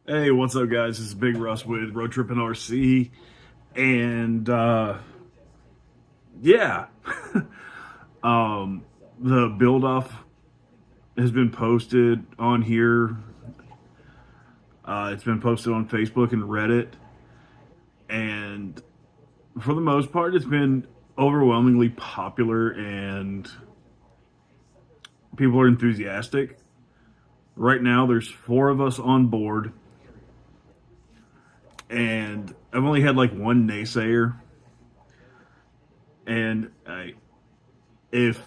Hey, what's up, guys? This is Big Russ with Road Trippin' RC, and yeah, the build off has been posted on here. It's been posted on Facebook and Reddit, and for the most part, it's been overwhelmingly popular, and people are enthusiastic. Right now, there's four of us on board, and I've only had like one naysayer, and if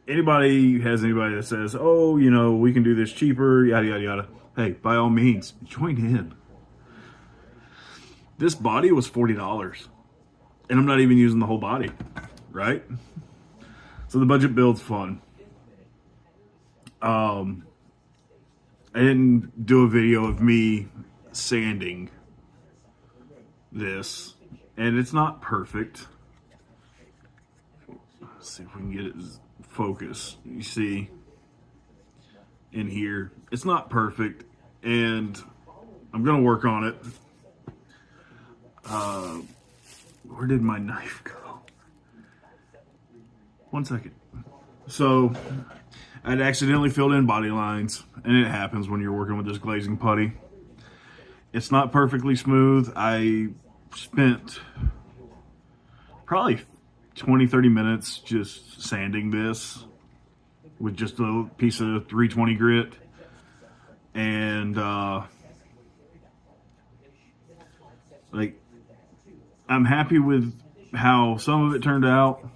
anybody has anybody that says, "Oh, we can do this cheaper," yada yada yada. Hey, by all means, join in. This body was $40, and I'm not even using the whole body, right? So the budget build's fun. I didn't do a video of me sanding this, and it's not perfect. Let's see if we can get it focus. You see in here, it's not perfect, and I'm gonna work on it. Where did my knife go? One second. So I'd accidentally filled in body lines, and it happens when you're working with this glazing putty. It's not perfectly smooth. I spent probably 20-30 minutes just sanding this with just a piece of 320 grit, and like, I'm happy with how some of it turned out.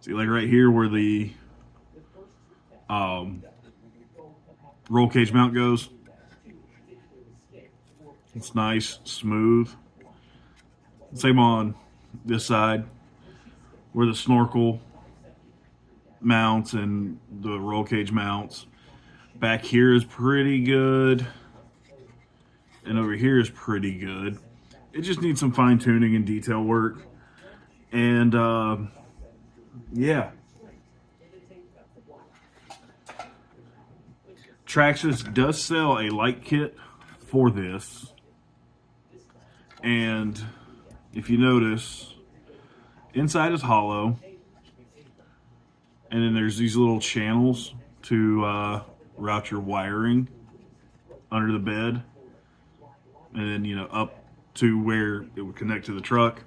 See, like right here where the roll cage mount goes, it's nice, smooth. Same on this side where the snorkel mounts and the roll cage mounts. Back here is pretty good, and over here is pretty good. It just needs some fine tuning and detail work, and yeah. Traxxas does sell a light kit for this, and if you notice, inside is hollow, and then there's these little channels to route your wiring under the bed, and then up to where it would connect to the truck.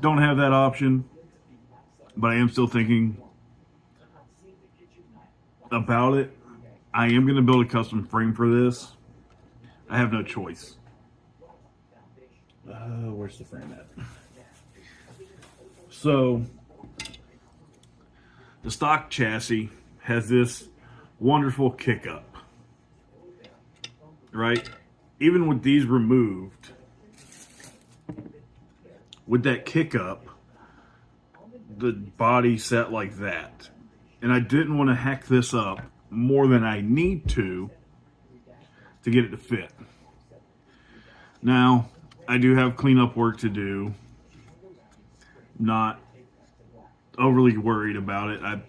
Don't have that option, but I am still thinking about it. I am going to build a custom frame for this. I have no choice. Where's the frame at? So, the stock chassis has this wonderful kick up, right? Even with these removed, with that kick up, the body set like that. And I didn't want to hack this up more than I need to get it to fit. Now, I do have cleanup work to do. Not overly worried about it. I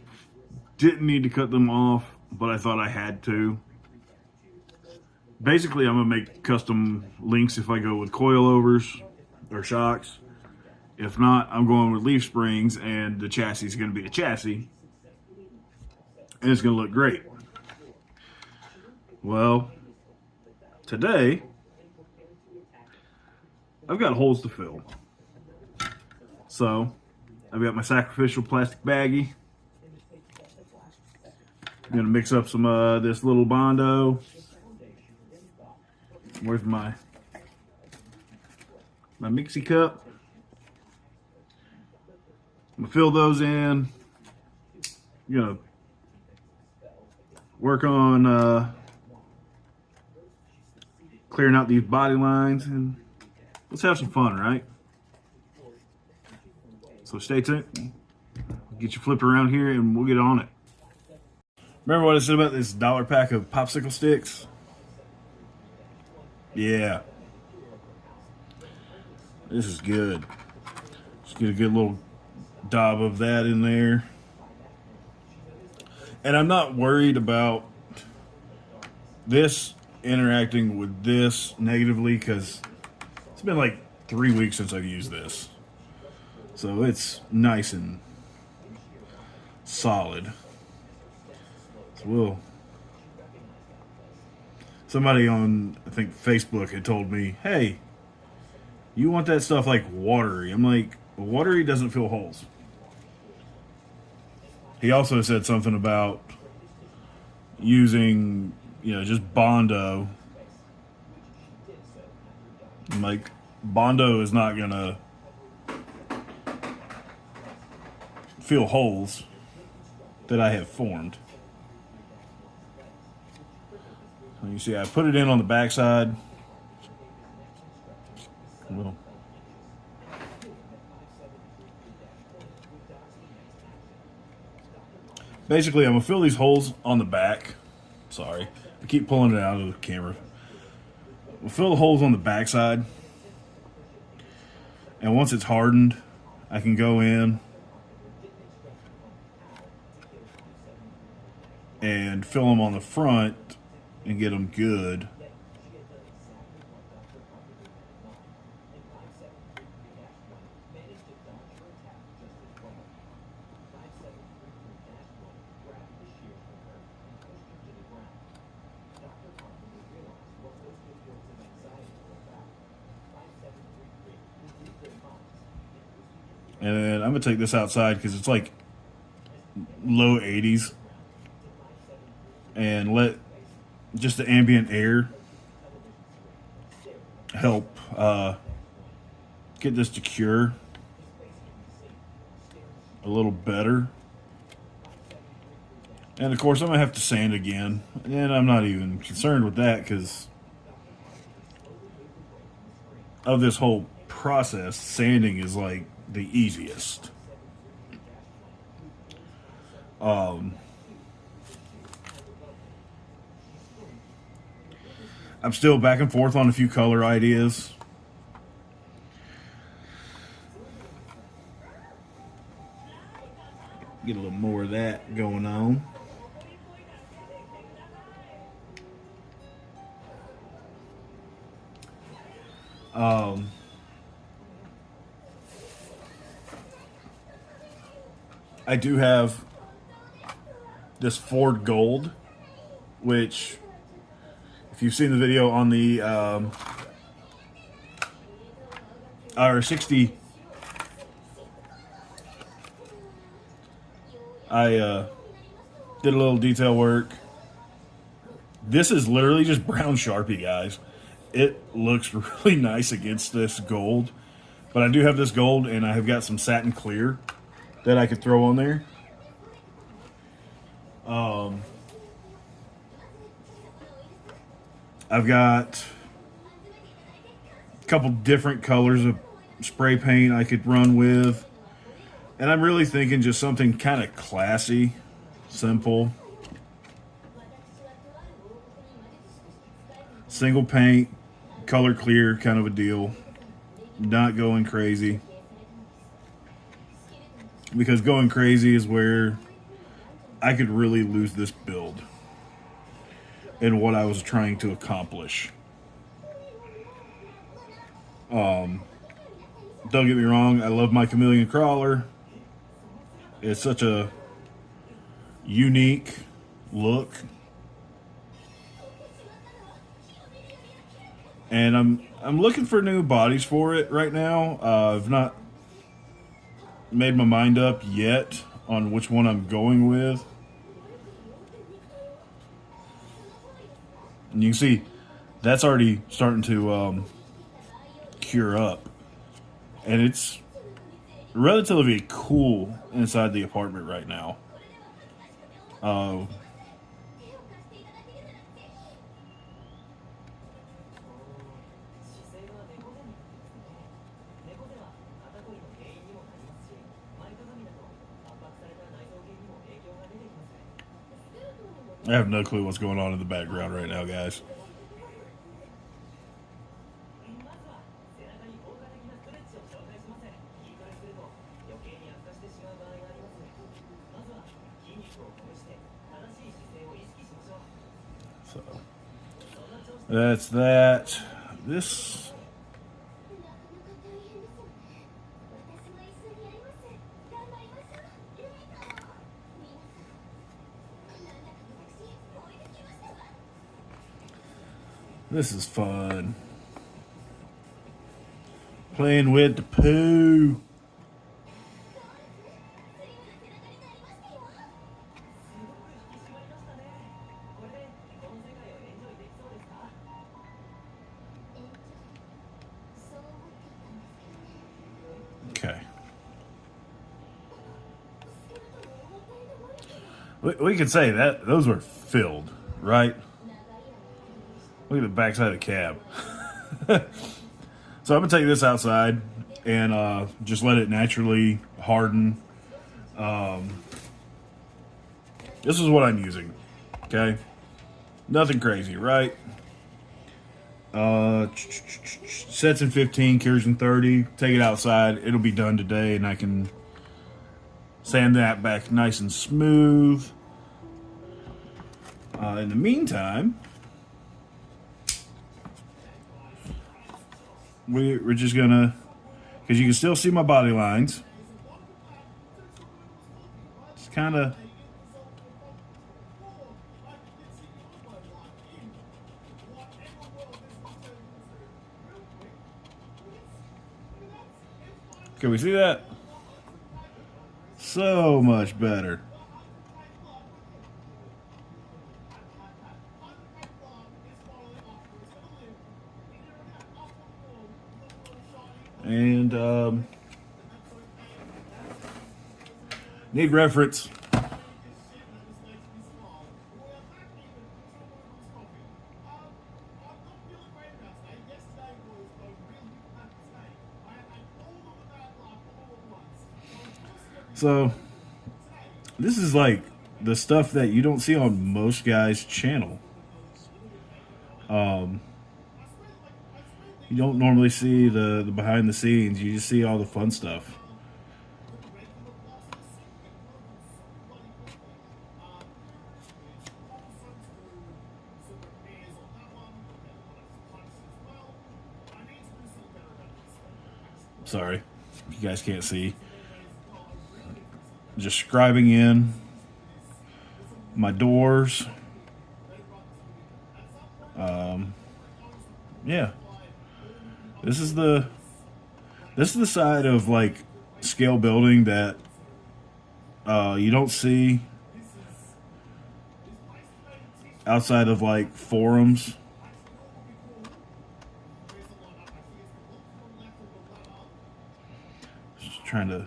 didn't need to cut them off, but I thought I had to. Basically, I'm going to make custom links if I go with coilovers or shocks. If not, I'm going with leaf springs, and the chassis is going to be a chassis, and it's going to look great. Well, today, I've got holes to fill. So, I've got my sacrificial plastic baggie. I'm going to mix up some this little Bondo. Where's my mixie cup? I'm going to fill those in. I'm going to work on clearing out these body lines, and let's have some fun, right? So stay tuned. Get you flipped around here and we'll get on it. Remember what I said about this dollar pack of popsicle sticks? Yeah. This is good. Just get a good little dab of that in there. And I'm not worried about this interacting with this negatively because it's been like 3 weeks since I've used this. So it's nice and solid. So somebody on, I think, Facebook had told me, hey, you want that stuff like watery. I'm like, watery doesn't fill holes. He also said something about using, just Bondo. I'm like, Bondo is not going to fill holes that I have formed. So you see, I put it in on the backside. Well, basically, I'm going to fill these holes on the back. Sorry, I keep pulling it out of the camera. We'll fill the holes on the backside. And once it's hardened, I can go in and fill them on the front and get them good. And then I'm going to take this outside because it's like low 80s. And let just the ambient air help get this to cure a little better. And of course I'm going to have to sand again. And I'm not even concerned with that because of this whole process, sanding is like the easiest. I'm still back and forth on a few color ideas. Get a little more of that going on. I do have this Ford Gold, which, if you've seen the video on the R60, I did a little detail work. This is literally just brown Sharpie, guys. It looks really nice against this gold. But I do have this gold, and I have got some satin clear that I could throw on there. I've got a couple different colors of spray paint I could run with. And I'm really thinking just something kind of classy, simple. Single paint, color clear kind of a deal. Not going crazy. Because going crazy is where I could really lose this build and what I was trying to accomplish. Don't get me wrong, I love my Chameleon Crawler. It's such a unique look. And I'm looking for new bodies for it right now. I've not made my mind up yet on which one I'm going with. And you can see that's already starting to cure up. And it's relatively cool inside the apartment right now. I have no clue what's going on in the background right now, guys. So, That's that. This. This is fun. Playing with the poo. Okay. We could say that those were filled, right? Look at the backside of the cab. So I'm gonna take this outside and just let it naturally harden. This is what I'm using. Okay, nothing crazy, right? Sets in 15, cures in 30. Take it outside. It'll be done today, and I can sand that back nice and smooth. In the meantime, we're just gonna, because you can still see my body lines. It's kind of. Can we see that? So much better. And need reference. So this is like the stuff that you don't see on most guys' channel. You don't normally see the behind the scenes. You just see all the fun stuff. Sorry, if you guys can't see. Just scribing in my doors. Yeah. This is the side of like scale building that you don't see outside of like forums. Just trying to.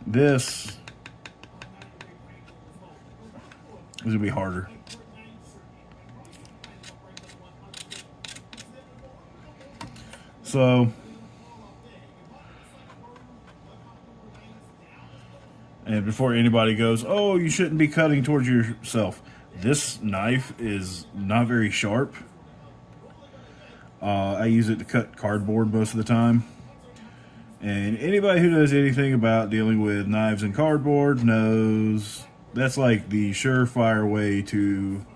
This is gonna be harder. So, and before anybody goes, oh, you shouldn't be cutting towards yourself. This knife is not very sharp. I use it to cut cardboard most of the time. And anybody who knows anything about dealing with knives and cardboard knows that's like the surefire way to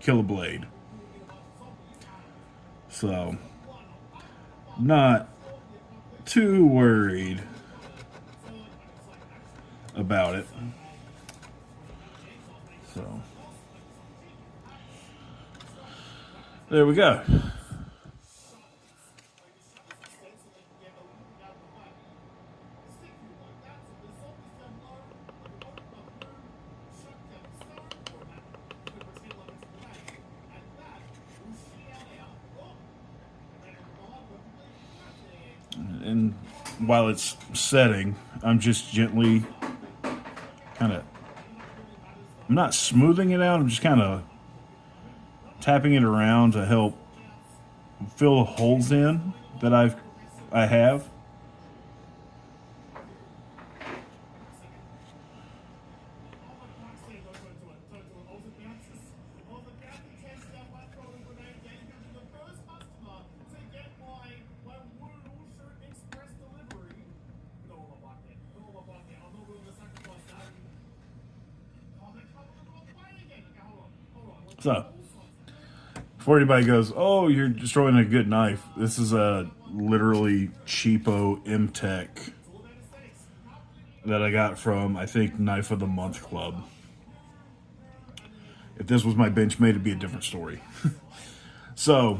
kill a blade. So, not too worried about it. So, there we go. And while it's setting, I'm just gently kind of, I'm not smoothing it out, I'm just kind of tapping it around to help fill the holes in that I have. So, before anybody goes, oh, you're destroying a good knife, this is a literally cheapo M-Tech that I got from, I think, Knife of the Month Club. If this was my Benchmade, it'd be a different story. So,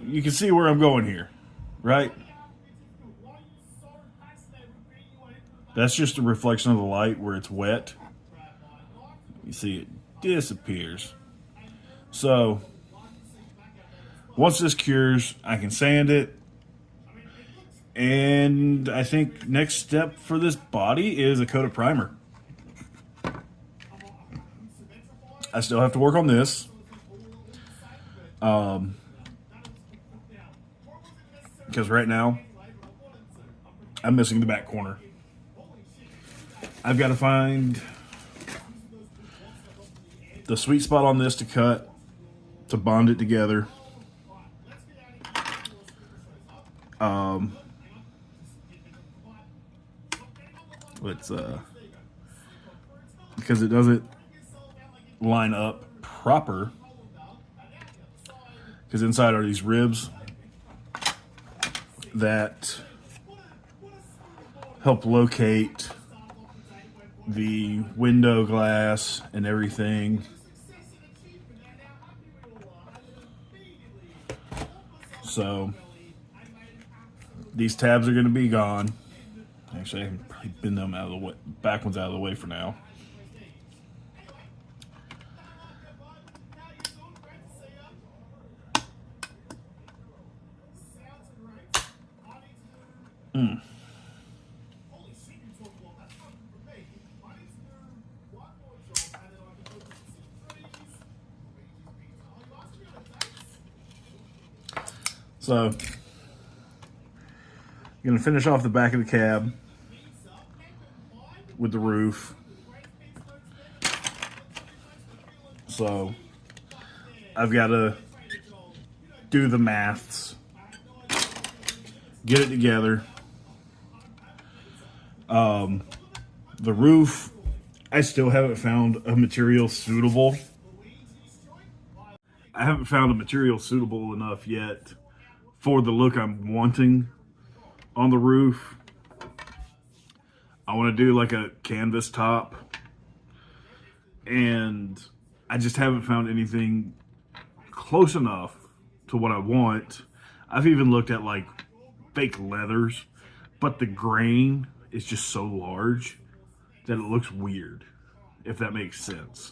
you can see where I'm going here, right? That's just a reflection of the light where it's wet. You see it disappears. So, once this cures, I can sand it. And I think next step for this body is a coat of primer. I still have to work on this. Because right now, I'm missing the back corner. I've got to find the sweet spot on this to cut, to bond it together. Because it doesn't line up proper. Because inside are these ribs that help locate the window glass and everything. So these tabs are going to be gone. Actually, I can probably bend them out of the way, back ones out of the way for now. So, I'm going to finish off the back of the cab with the roof. So, I've got to do the maths, get it together. The roof, I still haven't found a material suitable. I haven't found a material suitable enough yet for the look I'm wanting on the roof. I want to do like a canvas top, and I just haven't found anything close enough to what I want. I've even looked at like fake leathers, but the grain is just so large that it looks weird, if that makes sense.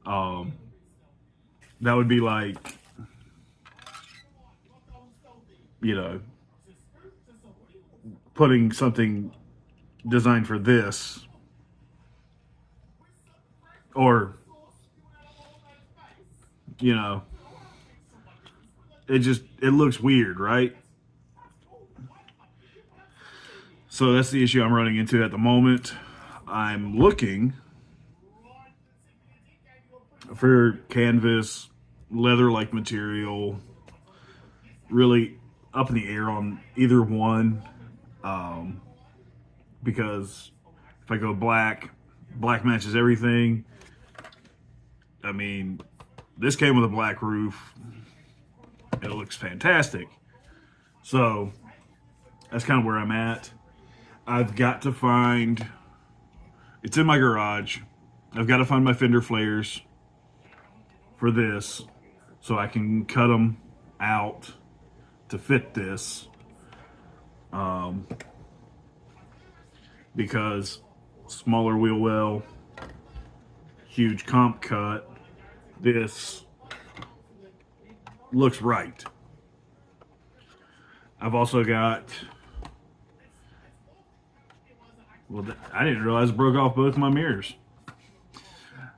That would be like, you know, putting something designed for this, or, you know, it looks weird, right? So that's the issue I'm running into at the moment. I'm looking for canvas, leather-like material, really up in the air on either one, because if I go black matches everything. I mean, this came with a black roof. It looks fantastic. So that's kind of where I'm at. I've got to find, it's in my garage, I've got to find my fender flares for this so I can cut them out to fit this, because smaller wheel well, huge comp cut, this looks right. I've also got, well, I didn't realize it broke off both my mirrors.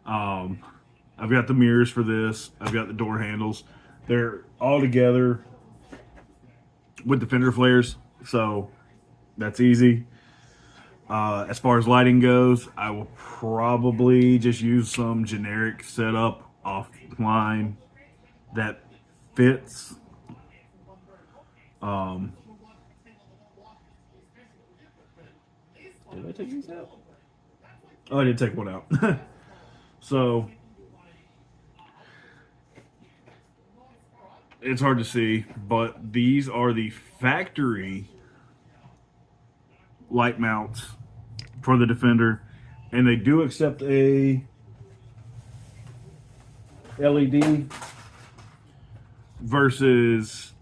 I've got the mirrors for this. I've got the door handles. They're all together with the fender flares, so that's easy. As far as lighting goes, I will probably just use some generic setup offline that fits. Did I take these out? Oh, I did take one out. So it's hard to see, but these are the factory light mounts for the Defender, and they do accept a LED versus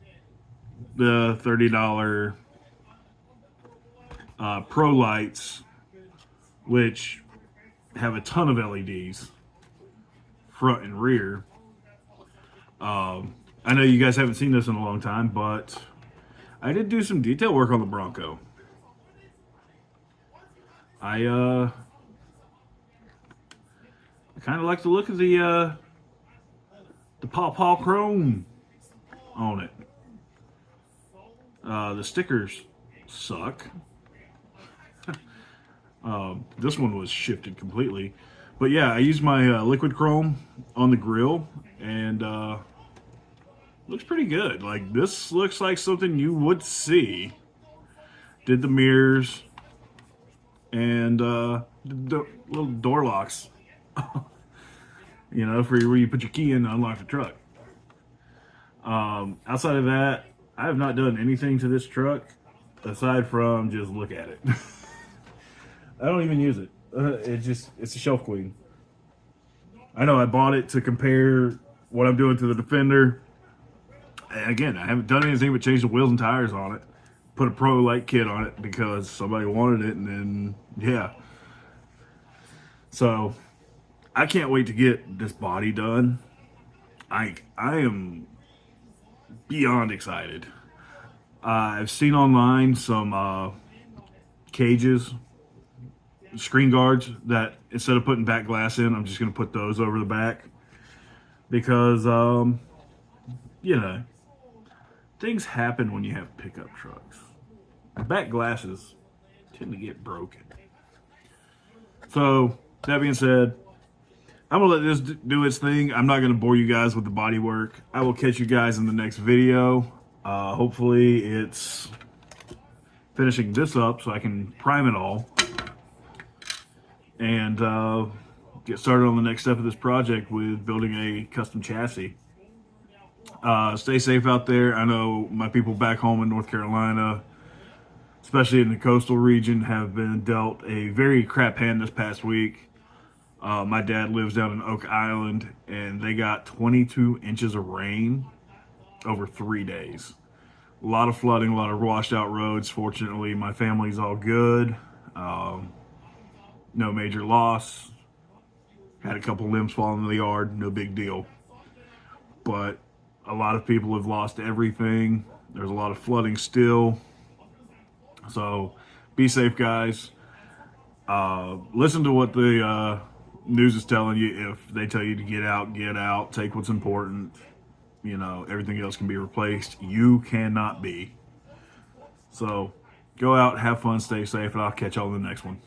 the $30 Pro lights, which have a ton of LEDs front and rear. I know you guys haven't seen this in a long time, but I did do some detail work on the Bronco. I kind of like the look of the Paw Chrome on it. The stickers suck. This one was shifted completely. But yeah, I used my liquid chrome on the grill, and looks pretty good. Like, this looks like something you would see. Did the mirrors and the little door locks. You know, for where you put your key in to unlock the truck. Outside of that, I have not done anything to this truck aside from just look at it. I don't even use it. It's a shelf queen. I know I bought it to compare what I'm doing to the Defender. And again, I haven't done anything but change the wheels and tires on it. Put a Pro Light kit on it because somebody wanted it, and then, yeah. So, I can't wait to get this body done. I am beyond excited. I've seen online some cages, screen guards, that instead of putting back glass in, I'm just going to put those over the back. Because, you know, things happen when you have pickup trucks. Back glasses tend to get broken. So, that being said, I'm going to let this do its thing. I'm not going to bore you guys with the body work. I will catch you guys in the next video. Hopefully it's finishing this up so I can prime it all. And get started on the next step of this project with building a custom chassis. Stay safe out there. I know my people back home in North Carolina, especially in the coastal region, have been dealt a very crap hand this past week. My dad lives down in Oak Island, and they got 22 inches of rain over 3 days. A lot of flooding, a lot of washed out roads. Fortunately, my family's all good. No major loss. Had a couple limbs fall in the yard, no big deal. But a lot of people have lost everything. There's a lot of flooding still. So be safe, guys. Listen to what the news is telling you. If they tell you to get out, take what's important. You know, everything else can be replaced. You cannot be. So go out, have fun, stay safe, and I'll catch y'all in the next one.